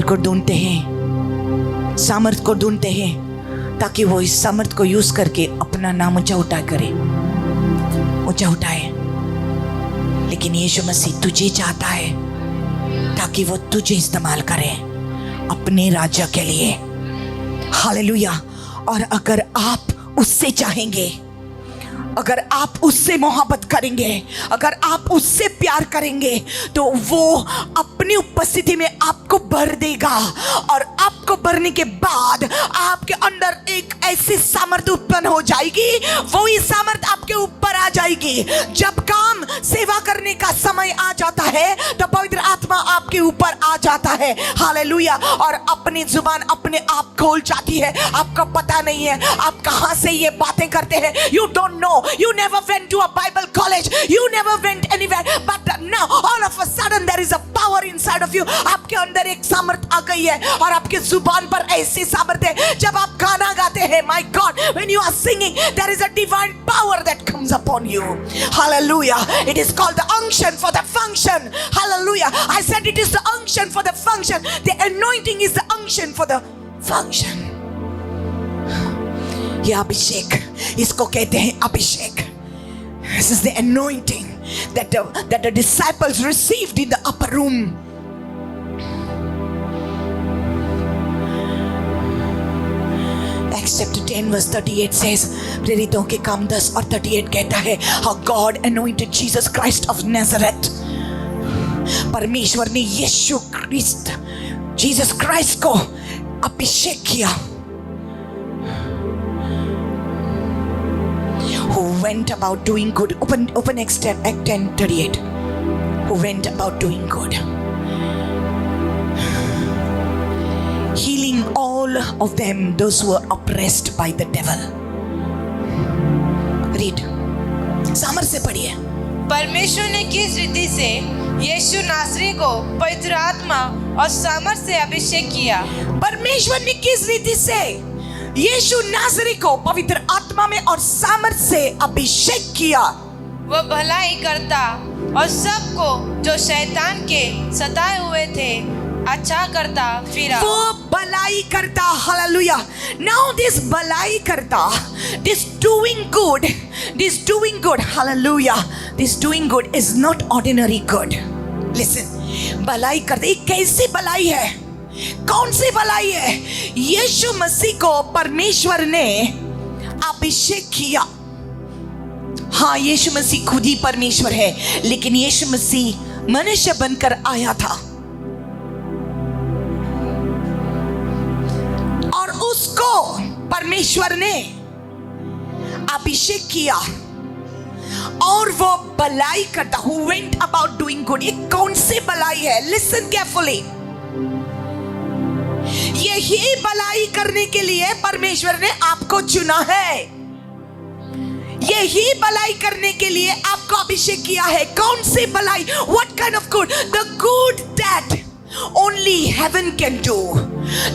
को ढूंढते हैं, सामर्थ को ढूंढते हैं, ताकि वो इस सामर्थ को यूज करके अपना नाम ऊंचा उठाए। लेकिन यीशु मसीह तुझे चाहता है ताकि वो तुझे इस्तेमाल करे अपने राज्य के लिए। हालेलुया। और अगर आप उससे चाहेंगे, अगर आप उससे मोहब्बत करेंगे, अगर आप उससे प्यार करेंगे, तो वो अपनी उपस्थिति में आपको भर देगा। और आपको भरने के बाद आपके अंदर एक ऐसी सामर्थ उत्पन्न हो जाएगी, वो ही सामर्थ आपके ऊपर आ जाएगी। जब काम सेवा करने का समय आ जाता है तो पवित्र आत्मा आपके ऊपर आ जाता है। हालेलुया। और अपनी जुबान अपने आप खोल जाती है, आपको पता नहीं है आप कहां से ये बातें करते हैं। You don't know, you never went to a Bible college, you never went anywhere, but now all of a sudden there is a power inside of you। आपके अंदर एक सामर्थ आ गई है और आपके जुबान पर ऐसी सामर्थ है। जब आप गाना गाते हैं, my God, when you are singing, there is a divine power that comes upon you। Hallelujah। It is called the unction for the function। Hallelujah। I said it is the unction for the function। The anointing is the unction for the function। ये अभिषेक, इसको कहते हैं अभिषेक। This is the anointing that the disciples received in the upper room। Acts chapter 10 verse 38 says, प्रेरितों के काम 10 और 38 कहता है, how God anointed Jesus Christ of Nazareth। परमेश्वर ने यीशु क्रिस्ट, जीसस क्राइस्ट को अभिषेक किया। Who went about doing good. Open Acts 10:38. Who went about doing good, healing all of them those who were oppressed by the devil। Read। सामर्थ से पढ़िए। परमेश्वर ने किस रीति से यीशु नासरी को पवित्र आत्मा और सामर्थ से अभिषेक किया। परमेश्वर ने किस रीति से यीशु नासरी को पवित्र आत्मा में और सामर्थ से अभिषेक किया। वह भलाई करता और सबको जो शैतान के सताए हुए थे अच्छा करता फिरा। वो भलाई करता। हालेलुया। नाउ दिस भलाई करता, this doing good, hallelujah, this doing good is not ordinary good। Listen, भलाई करते, ये कैसी भलाई है, कौन सी भलाई है? यीशु मसीह को परमेश्वर ने अभिषेक किया। हाँ, यीशु मसीह खुद ही परमेश्वर है, लेकिन यीशु मसीह मनुष्य बनकर आया था और उसको परमेश्वर ने अभिषेक किया और वो भलाई करता। Who went about doing good। ये कौन सी भलाई है? Listen carefully। यही भलाई करने के लिए परमेश्वर ने आपको चुना है। यही भलाई करने के लिए आपको अभिषेक किया है। कौन सी भलाई? What kind of good? The good that only heaven can do।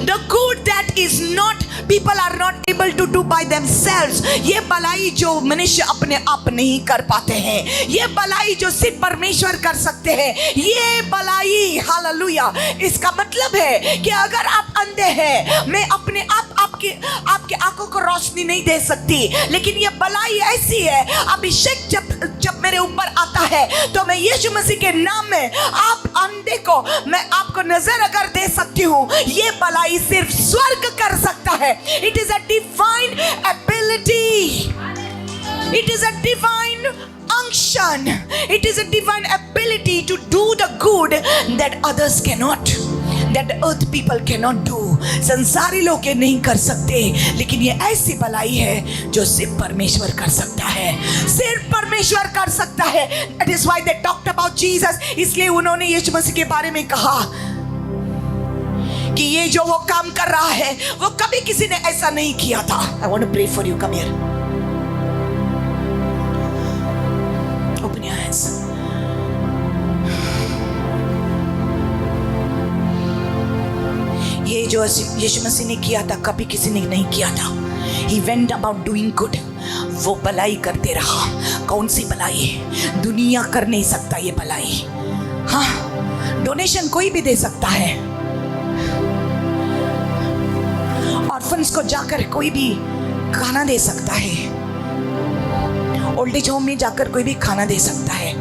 The good that is not, people are not able to do by themselves। ये भलाई जो मनुष्य अपने आप नहीं कर पाते हैं, ये भलाई जो सिर्फ परमेश्वर कर सकते हैं, ये भलाई। हालेलुया। इसका मतलब है कि अगर आप अंधे हैं, मैं अपने आप आपके आंखों को रोशनी नहीं दे सकती, लेकिन ये भलाई ऐसी है, अभिषेक जब मेरे ऊपर आता है तो मैं यीशु मसीह के नाम में आप अंधे को मैं आपको नजर अगर दे सकती हूँ। ये भलाई सिर्फ स्वर्ग कर सकता है। It is a divine ability। It is a divine unction। It is a divine ability to do the good that others cannot, that earth people cannot do। संसारी लोग ये नहीं कर सकते, लेकिन ये ऐसी भलाई है जो सिर्फ परमेश्वर कर सकता है, सिर्फ परमेश्वर कर सकता है। That is why they talked about Jesus। इसलिए उन्होंने यीशु मसीह के बारे में कहा कि ये जो वो काम कर रहा है वो कभी किसी ने ऐसा नहीं किया था। I want to pray for you। Come here। Open your hands। ये जो यीशु मसीह ने किया था कभी किसी ने नहीं किया था। He went about doing good। वो भलाई करते रहा। कौन सी भलाई? दुनिया कर नहीं सकता ये भलाई। हाँ, डोनेशन कोई भी दे सकता है, ऑर्फन्स को जाकर कोई भी खाना दे सकता है, ओल्ड एज होम में जाकर कोई भी खाना दे सकता है।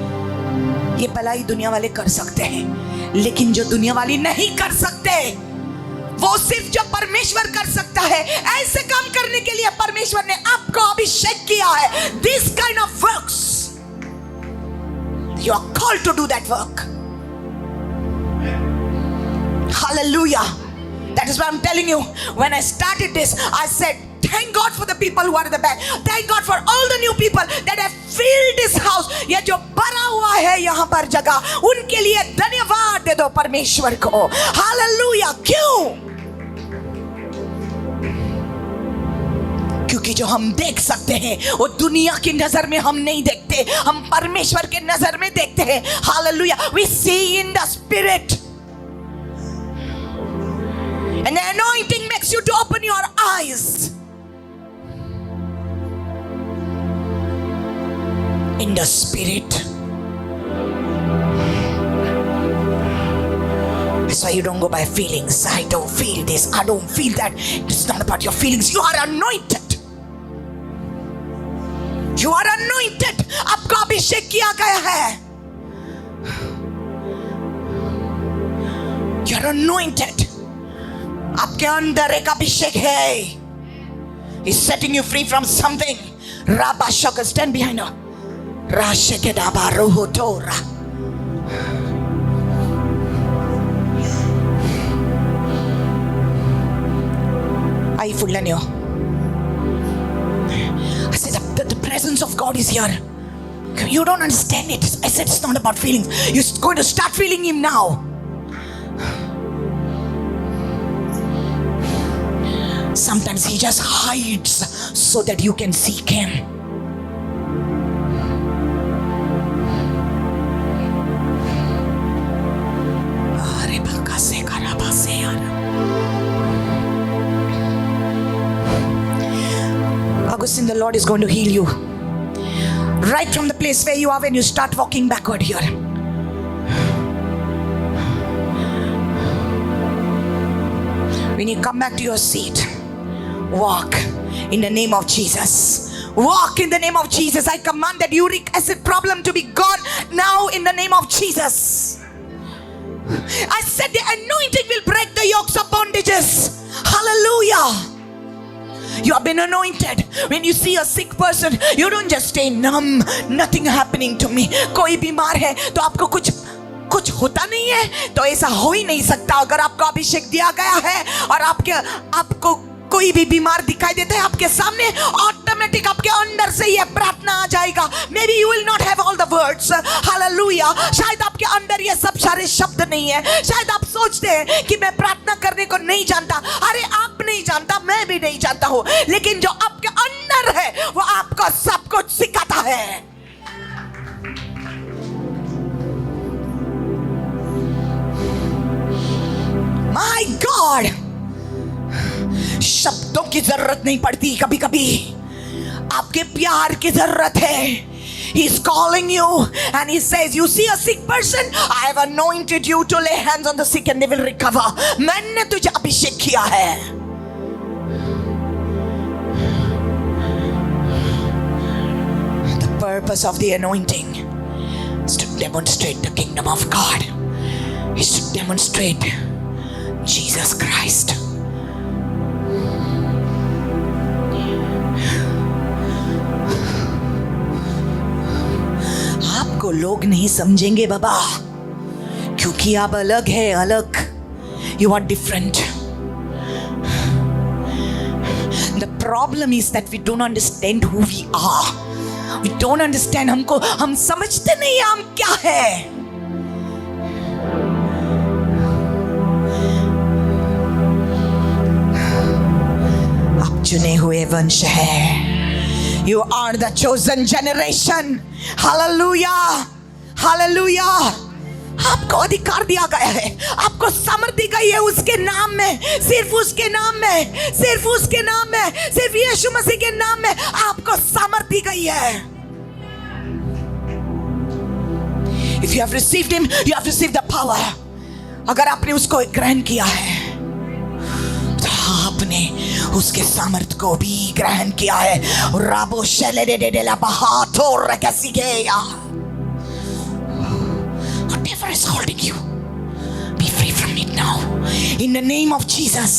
ये भलाई दुनिया वाले कर सकते हैं, लेकिन जो दुनिया वाली नहीं कर सकते वो सिर्फ जो परमेश्वर कर सकता है। ऐसे काम करने के लिए परमेश्वर ने आपको अभिषेक किया है। This kind of works you are called to do that work. Hallelujah. That is why I'm telling you, when I started this, I said, thank God for the people who are in the back. Thank God for all the new people that have filled this house. ये जो भरा हुआ है यहाँ पर जगह, उनके लिए धन्यवाद दे दो परमेश्वर को। Hallelujah. क्यों? क्योंकि जो हम देख सकते हैं वो दुनिया की नजर में हम नहीं देखते, हम परमेश्वर के नजर में देखते हैं। Hallelujah. We see in the spirit. And the anointing makes you to open your eyes. In the spirit. That's why you don't go by feelings. I don't feel this, I don't feel that. It's not about your feelings. You are anointed. You are anointed. आपको अभिषेक किया गया है. You are anointed. आपके अंदर एक अभिषेक है. He's setting you free from something. Rabba Shaka, stand behind her. Rasheke daba roho tora. Ai fullanyo. I said the presence of God is here. You don't understand it. I said it's not about feelings. You're going to start feeling Him now. Sometimes He just hides so that you can seek Him. Augustine, the Lord is going to heal you. Right from the place where you are when you start walking backward here. When you come back to your seat, walk in the name of Jesus. Walk in the name of Jesus. I command that uric acid problem to be gone now in the name of Jesus. I said the anointing will break the yokes of bondages. Hallelujah. You have been anointed. When you see a sick person, you don't just stay numb. Nothing happening to me. कोई बीमार है तो आपको कुछ होता नहीं है, तो ऐसा हो ही नहीं सकता। अगर आपको अभिषेक दिया गया है और आपको कोई भी बीमार दिखाई देता है आपके सामने, ऑटोमेटिक आपके अंदर से ये प्रार्थना आ जाएगा। May be you will not have all the words, hallelujah. शायद आपके अंदर ये सब सारे शब्द नहीं है। शायद आप सोचते हैं कि मैं प्रार्थना करने को नहीं जानता। अरे आप नहीं जानता, मैं भी नहीं जानता हूँ, लेकिन जो आपके अंदर है वो आपको सब कुछ सिखाता है। माय गॉड, शब्दों की जरूरत नहीं पड़ती, कभी कभी आपके प्यार की जरूरत है। He's calling you and He says, you see a sick person, I have anointed you to lay hands on the sick and they will recover. मैंने तुझे अभिषेक किया है। The purpose of the anointing is to demonstrate the kingdom of God, is to demonstrate Jesus Christ. आपको लोग नहीं समझेंगे बाबा, क्योंकि आप अलग है, अलग। You are different. The problem is that we don't understand who we are. We don't understand, हम समझते नहीं हम क्या है। आप चुने हुए वंश है। You are the chosen generation. Hallelujah. Hallelujah. आपको अधिकार दिया गया है, आपको सामर्थ दी गई है उसके नाम में, सिर्फ उसके नाम में, सिर्फ उसके नाम में, सिर्फ यीशु मसीह के नाम में आपको सामर्थ दी गई है। If you have received Him, you have received the power. अगर आपने उसको ग्रहण किया है तो आपने उसके सामर्थ को भी ग्रहण किया है। राबो शेलेडेडेला बहातो रकसिगेया। Whatever is holding you, be free from it now in the name of Jesus.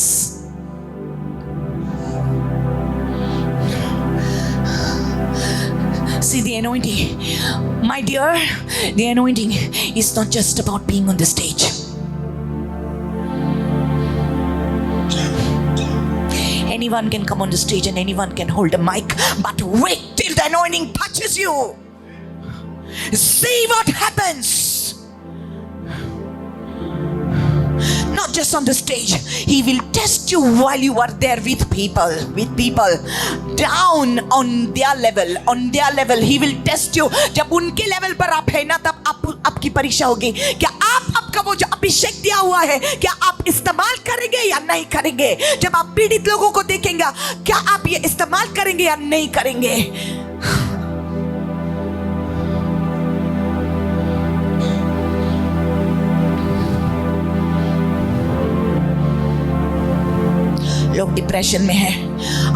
See the anointing, my dear, the anointing is not just about being on the stage. Anyone can come on the stage and anyone can hold a mic, but wait till the anointing touches you. See what happens. Not just on the stage, he will test you while you are there with people down on their level, he will test you. जब उनके level पर आप है ना, तब आपकी परीक्षा होगी। क्या आपका वो जो अभिषेक दिया हुआ है, क्या आप इस्तेमाल करेंगे या नहीं करेंगे? जब आप पीड़ित लोगों को देखेंगे, क्या आप ये इस्तेमाल करेंगे या नहीं करेंगे? लोग डिप्रेशन में हैं,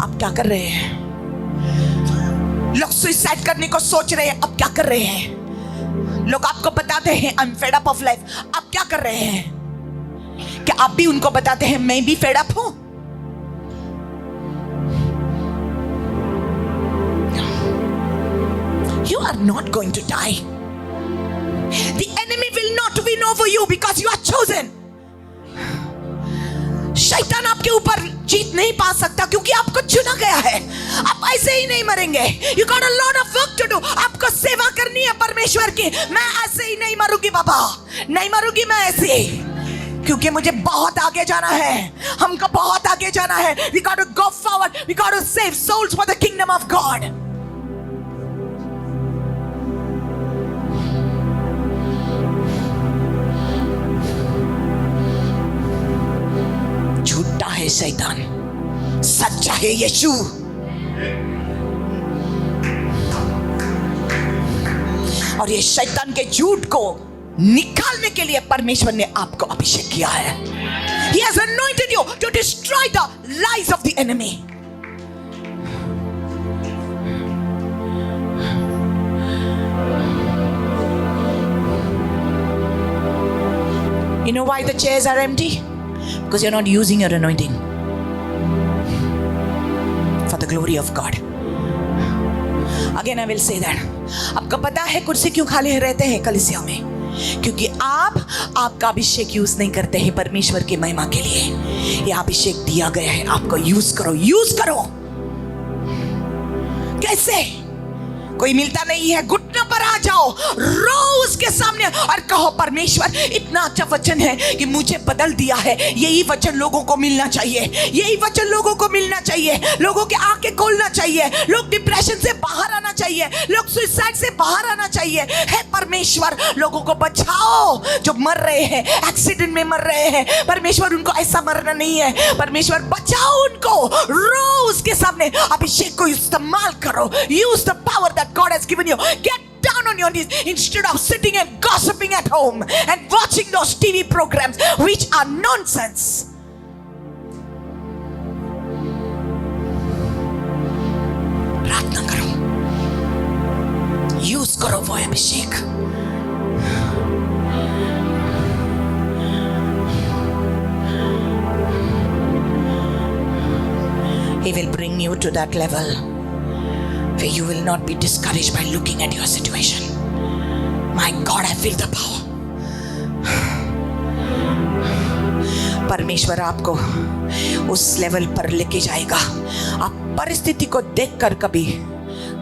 आप क्या कर रहे हैं? लोग सुसाइड करने को सोच रहे हैं, आप क्या कर रहे हैं? लोग आपको बताते हैं I am fed up of life, आप क्या कर रहे हैं? क्या आप भी उनको बताते हैं मैं भी फेड अप हूं? You are not going to die. The enemy will not win over you because you are chosen. शैतान आपके ऊपर जीत नहीं पा सकता क्योंकि आपको चुना गया है। आप ऐसे ही नहीं मरेंगे। You got a lot of work to do. आपको सेवा करनी है परमेश्वर की। मैं ऐसे ही नहीं मरूंगी बाबा, नहीं मरूंगी मैं ऐसे ही, क्योंकि मुझे बहुत आगे जाना है। हमको बहुत आगे जाना है। We got to go forward. We got to save souls for the kingdom of God. झूठा है शैतान, सच्चा है यीशु। और ये शैतान के झूठ को निकालने के लिए परमेश्वर ने आपको अभिषेक किया है। He has anointed you to destroy the lies of the enemy. You know why the chairs are empty? Because you're not using your anointing for the glory of God. Again I will say that. आपको पता है कुर्सी क्यों खाली रहते हैं कलीसिया में? क्योंकि आपका अभिषेक यूज नहीं करते हैं परमेश्वर की महिमा के लिए। यह अभिषेक दिया गया है, आपको यूज करो। कैसे? कोई मिलता नहीं है, घुटनों पर आ जाओ, रो उसके सामने और कहो परमेश्वर इतना अच्छा वचन है कि मुझे बदल दिया है। यही वचन लोगों को मिलना चाहिए, यही वचन लोगों को मिलना चाहिए। लोगों के आंखें खोलना चाहिए, लोग डिप्रेशन से बाहर आना चाहिए, लोग सुसाइड से बाहर आना चाहिए। हे परमेश्वर लोगों को बचाओ जो मर रहे हैं, एक्सीडेंट में मर रहे हैं। परमेश्वर उनको ऐसा मरना नहीं है, परमेश्वर बचाओ उनको। रो उसके सामने, अभिषेक को इस्तेमाल करो। Use the power that God has given you. Get down on your knees instead of sitting and gossiping at home and watching those TV programs which are nonsense. प्रार्थना करो, यूज करो वो अभिषेक। He will bring you to that level where you will not be discouraged by looking at your situation. My God, I feel the power. परमेश्वर आपको उस level पर लेके जाएगा। आप परिस्थिति को देखकर कभी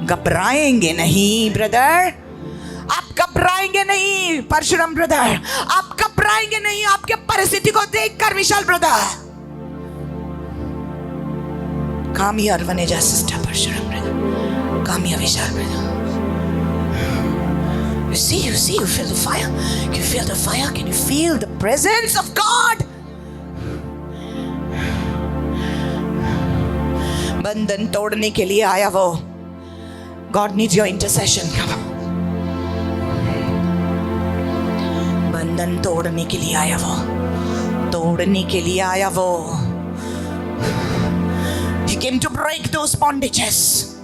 घबराएंगे नहीं ब्रदर, आप घबराएंगे नहीं परशुराम ब्रदर, आप घबराएंगे नहीं आपके परिस्थिति को देखकर विशाल brother. Come here, Vaneja sister, Parshuram brother. Come here, Vishal brother. You see, you feel the fire. Can you feel the fire? Can you feel the presence of God? बंधन तोड़ने के लिए आया वो। God needs your intercession. Come on. बंधन तोड़ने के लिए आया वो, तोड़ने के लिए आया वो। He came to break those bondages.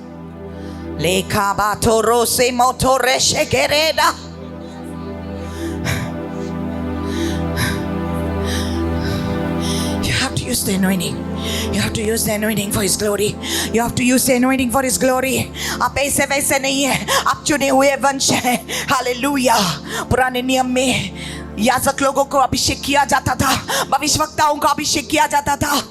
Leka batoro se motore shekereda. You have to use the anointing. You have to use the anointing for His glory. You have to use the anointing for His glory. आप ऐसे वैसे नहीं है, आप चुने हुए वंश हैं. हालेलुया. पुराने नियम में याजक लोगों को अभिषेक किया जाता था, भविष्यवक्ताओं को अभिषेक किया जाता था.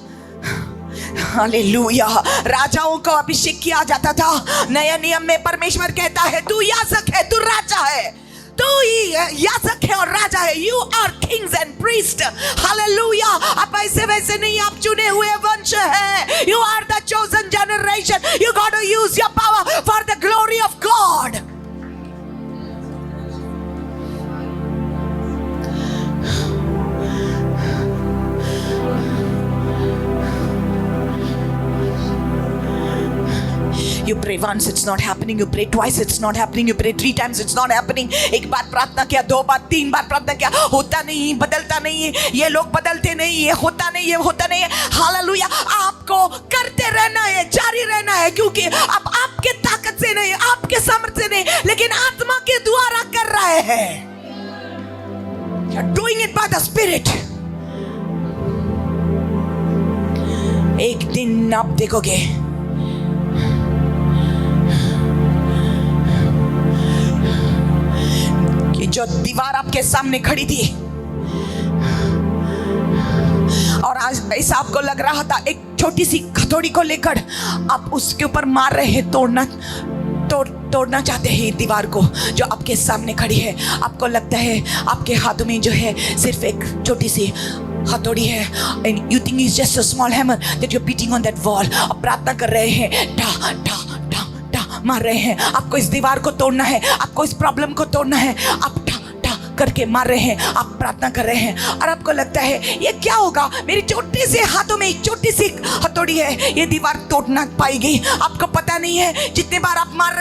हालेलुया. राजाओं को अभिषेक किया जाता था. नया नियम में परमेश्वर कहता है तू याजक है, तू राजा है, तू ही याजक है और राजा है. You are kings and priest. Hallelujah. आप ऐसे वैसे नहीं, आप चुने हुए वंश हैं. You are the chosen generation. You got to use your power for the glory of God. You pray once, it's not happening. You pray twice, it's not happening. You pray 3 times, it's not happening. एक बार प्रार्थना किया, 2 बार, 3 बार प्रार्थना किया, होता नहीं, बदलता नहीं. ये लोग बदलते नहीं, ये होता नहीं, ये होता नहीं. हालेलुया. आपको करते रहना है, जारी रहना है, क्योंकि अब आपके ताकत से नहीं, आपके सामर्थ्य से नहीं, लेकिन आत्मा के द्वारा कर रहे हैं. You're doing it by the Spirit. एक दिन आप देखोगे जो दीवार आपके सामने खड़ी थी और आज ऐसा आपको लग रहा था, एक छोटी सी हथौड़ी को लेकर आप उसके ऊपर मार रहे हैं, तोड़ना चाहते हैं दीवार को जो आपके सामने खड़ी है. आपको लगता है आपके हाथों में जो है सिर्फ एक छोटी सी हथौड़ी है, and you think it's just a small hammer that you're beating on that wall. आप प्रार्थना कर रहे हैं, ठा ठा ठा ठा मार रहे हैं. आपको इस दीवार को तोड़ना है, आपको इस प्रॉब्लम को तोड़ना है. आप ठा ठा करके मार रहे हैं, आप प्रार्थना कर रहे हैं, और आपको लगता है ये क्या होगा, मेरी छोटे से हाथों में एक छोटी सी हथौड़ी है, ये दीवार तोड़ ना पाएगी. आपको पता नहीं है जितने बार आप मार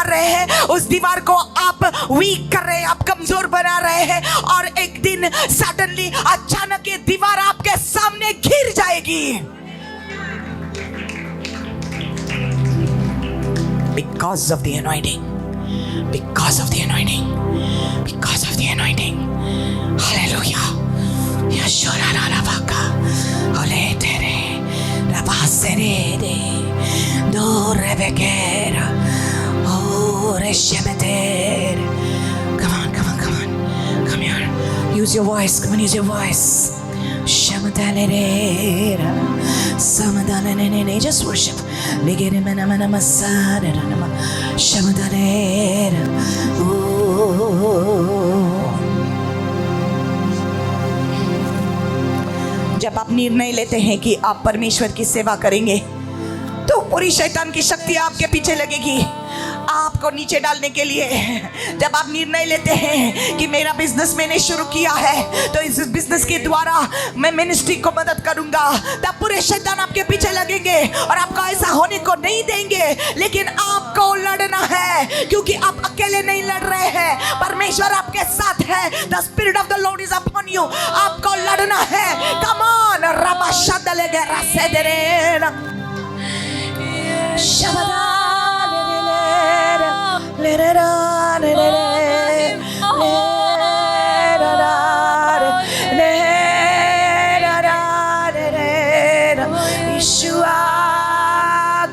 रहे हैं उस दीवार को आप वीक कर रहे हैं, आप कमजोर बना रहे हैं, और एक दिन सडनली अचानक ये दीवार आपके सामने गिर जाएगी. Because of the anointing. Because of the anointing. Because of the anointing. Hallelujah. Yashora ravaka. Ole tere. Rabasere. Do rebekera. Oh reshemeter. Come on. Come here. Use your voice. Come on, use your voice. Shamadalere. Samadalene. Just worship. जब आप निर्णय लेते हैं कि आप परमेश्वर की सेवा करेंगे तो पूरी शैतान की शक्ति आपके पीछे लगेगी आपको नीचे डालने के लिए. जब आप निर्णय लेते हैं कि मेरा बिजनेस मैंने शुरू किया है तो इस बिजनेस के द्वारा मैं मिनिस्ट्री को मदद करूंगा, तब पूरे शैतान आपके पीछे लगेंगे और आपको ऐसा होने को नहीं देंगे. लेकिन आपको लड़ना है, क्योंकि आप अकेले नहीं लड़ रहे हैं, परमेश्वर आपके साथ है. The spirit of the Lord is upon you. आपको लड़ना है. Come on. Rava शदलेगे रसेदरे शबदा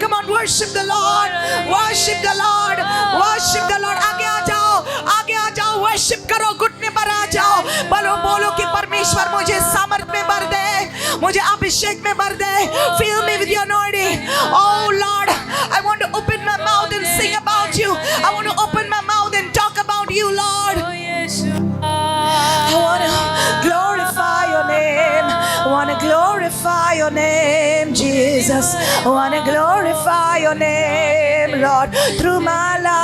Come on, worship the Lord. Worship the Lord. Worship the Lord. आगे आ जाओ. Worship करो. घुटने पर आ जाओ. बोलो कि परमेश्वर मुझे सामर्थ में भर दे, मुझे अभिषेक में भर दे. Fill me with your anointing. Oh Lord, I want to open my mouth and sing about you. I want to open my mouth and talk about you, Lord. I want to glorify your name. I want to glorify your name, Jesus. I want to glorify your name, Lord, through my life.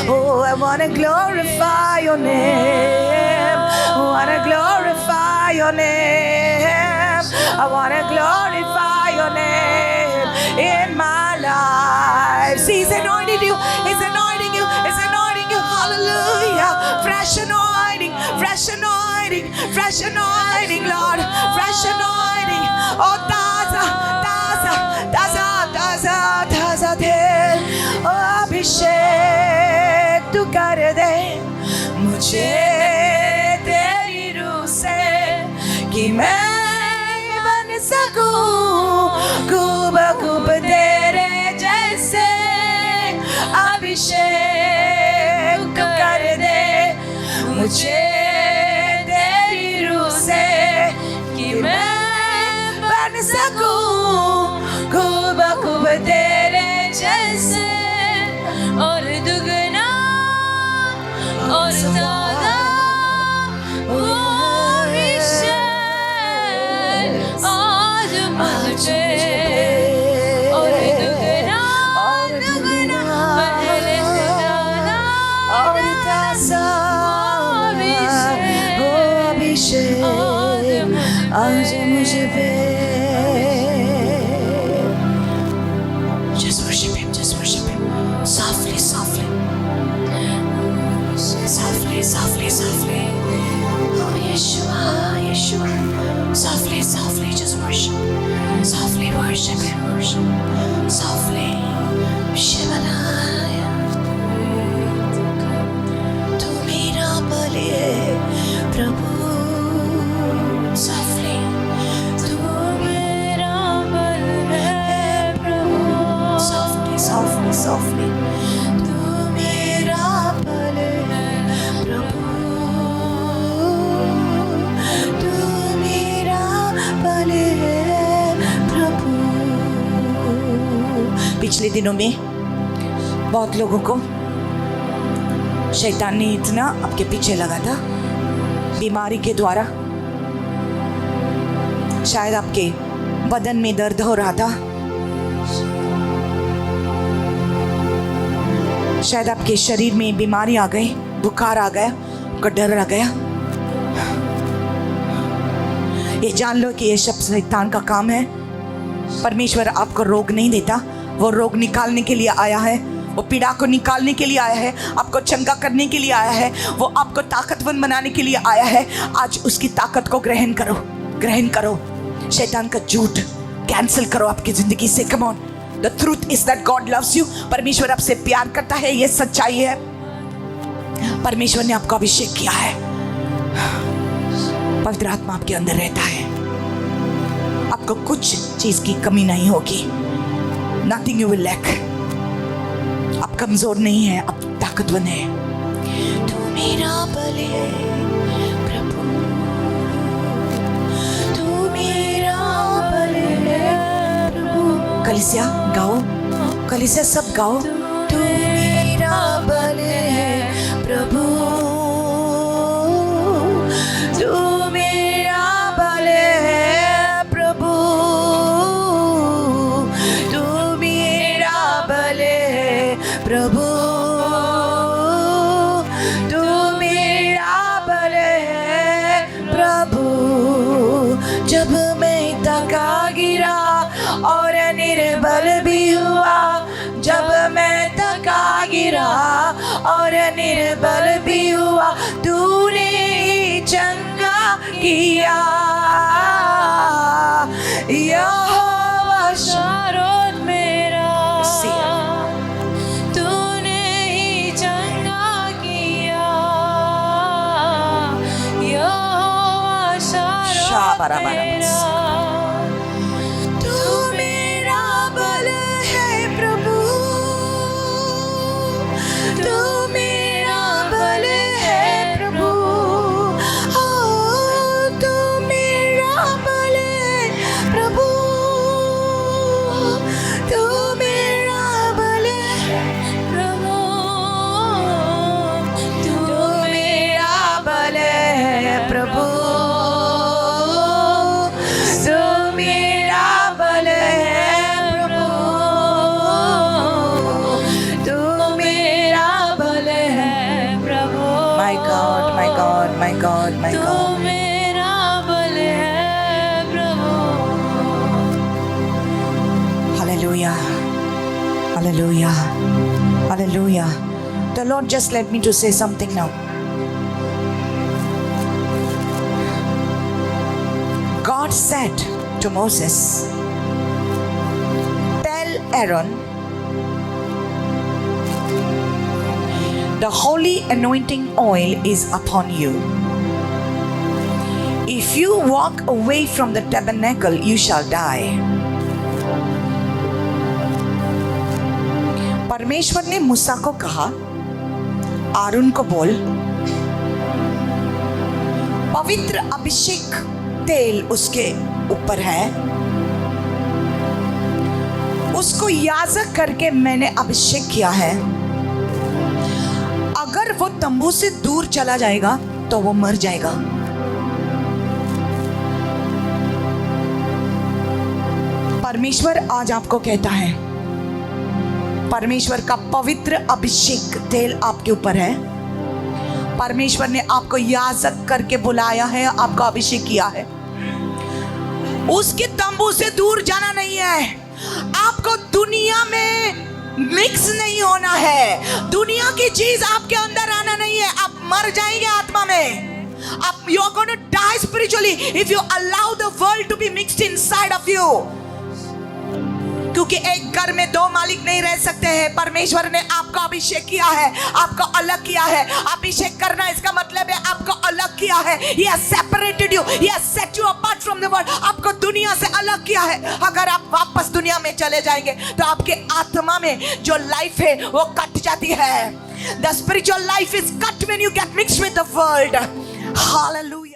Oh, I want to glorify your name. I want to glorify your name. I want to glorify your name in my life. See, He's anointed you. He's anointing you. He's anointing you. Hallelujah. Fresh anointing. Fresh anointing. fresh anointing, Lord, fresh anointing. Oh, taza, taza, taza, taza, taza they. Oh, अभिषेक तू कर दे मुझे तेरी रूह से कि मैं बन सकूं खूब तेरे जैसे. अभिषेक तू कर दे मुझे तेरी रूह से कि मैं बन सकूं खूब तेरे जैसे. और दुगना और ज्यादा वो अभिषेक आज मुझे. और दुगना पहले से ज्यादा और ताजा वो अभिषेक आज मुझे पे. Just worship him, just worship him. Softly, softly. Softly, softly, softly. Oh, Yeshua, Yeshua. Softly, softly, just worship. Softly worship him, worship. Softly. Shivanaya. Tu mera bale, Prabhu. Softly. Tu mera bale, Prabhu. Softly, softly, softly. Tu mera bale, Prabhu. Tu mera bale, Prabhu. पिछले दिनों में बहुत लोगों को शैतान ने इतना आपके पीछे लगा था बीमारी के द्वारा. शायद आपके बदन में दर्द हो रहा था, शायद आपके शरीर में बीमारी आ गई, बुखार आ गया, आपका डर आ गया. ये जान लो कि ये सब शैतान का काम है. परमेश्वर आपको रोग नहीं देता, वो रोग निकालने के लिए आया है, वो पीड़ा को निकालने के लिए आया है, आपको चंगा करने के लिए आया है, वो आपको ताकतवर बनाने के लिए आया है. आज उसकी ताकत को ग्रहण करो, ग्रहण करो. शैतान का झूठ कैंसिल करो आपकी जिंदगी से. Come on, the truth is that God loves you. परमेश्वर आपसे प्यार करता है, ये सच्चाई है. परमेश्वर ने आपको अभिषेक किया है, पवित्र आत्मा आपके अंदर रहता है, आपको कुछ चीज की कमी नहीं होगी. Nothing you will lack. आप कमजोर नहीं है, आप ताकतवर है. तू मेरा बल है प्रभु, तू मेरा बल है प्रभु. कलीसिया गाओ, कलीसिया सब गाओ. तू मेरा बल है प्रभु, तू मेरा बल है प्रभु, तू मेरा बल है प्रभु, तू मेरा बल है प्रभु. जब मैं थका गिरा और निर्बल भी हुआ, जब मैं थका गिरा और निर्बल भी हुआ, तूने ही चंगा किया. यहोवा शारोन मेरा तूने ही चंगा किया. यहोवा शारोन मेरा तू मेरा बल है प्रभु, तू मेरा बल है प्रभु. ओ तू मेरा बल है प्रभु, तू मेरा बल है प्रभु, तू मेरा बल है प्रभु, तू मेरा बल है प्रभु, तू मेरा बल है प्रभु. My God, my God, my God, my तू God. मेरा बल है प्रभु. Hallelujah, hallelujah, hallelujah. The Lord just led me to say something now. God said to Moses, tell Aaron, the holy anointing oil is upon you. If you walk away from the tabernacle, you shall die. परमेश्वर ने मूसा को कहा, आरून को बोल, पवित्र अभिषेक तेल उसके ऊपर है, उसको याजक करके मैंने अभिषेक किया है। अगर वो तंबू से दूर चला जाएगा तो वो मर जाएगा। परमेश्वर आज आपको कहता है, परमेश्वर का पवित्र अभिषेक तेल आपके ऊपर है। परमेश्वर ने आपको याजक करके बुलाया है, आपका अभिषेक किया है। उसके तंबू से दूर जाना नहीं है। आपको दुनिया में मिक्स नहीं होना है। दुनिया की चीज आपके अंदर आना नहीं है। आप मर जाएंगे आत्मा में। आप you are going to die spiritually if you allow the world to be mixed inside of you. क्योंकि एक घर में दो मालिक नहीं रह सकते हैं। परमेश्वर ने आपको अभिषेक किया है, आपको अलग किया है। अभिषेक करना इसका मतलब है आपको अलग किया है। He has separated you, He has set you apart from the world। आपको दुनिया से अलग किया है। अगर आप वापस दुनिया में चले जाएंगे तो आपके आत्मा में जो लाइफ है वो कट जाती है। The spiritual life is cut when you get mixed with the world. Hallelujah।